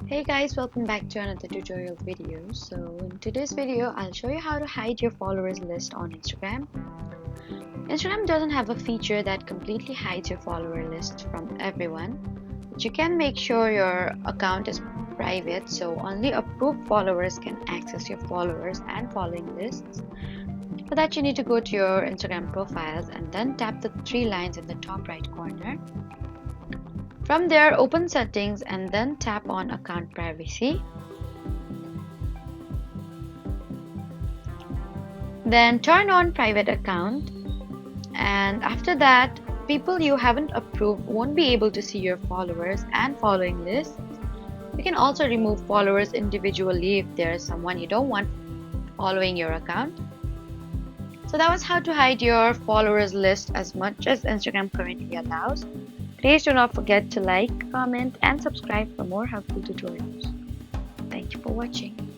Hey guys, welcome back to another tutorial video. So in today's video, I'll show you how to hide your followers list on Instagram. Instagram doesn't have a feature that completely hides your follower list from everyone, but you can make sure your account is private so only approved followers can access your followers and following lists. For that, you need to go to your Instagram profiles and then tap the three lines in the top right corner. From there, open settings and then tap on account privacy. Then turn on private account, and after that, people you haven't approved won't be able to see your followers and following lists. You can also remove followers individually if there is someone you don't want following your account. So that was how to hide your followers list as much as Instagram currently allows. Please do not forget to like, comment, and subscribe for more helpful tutorials. Thank you for watching.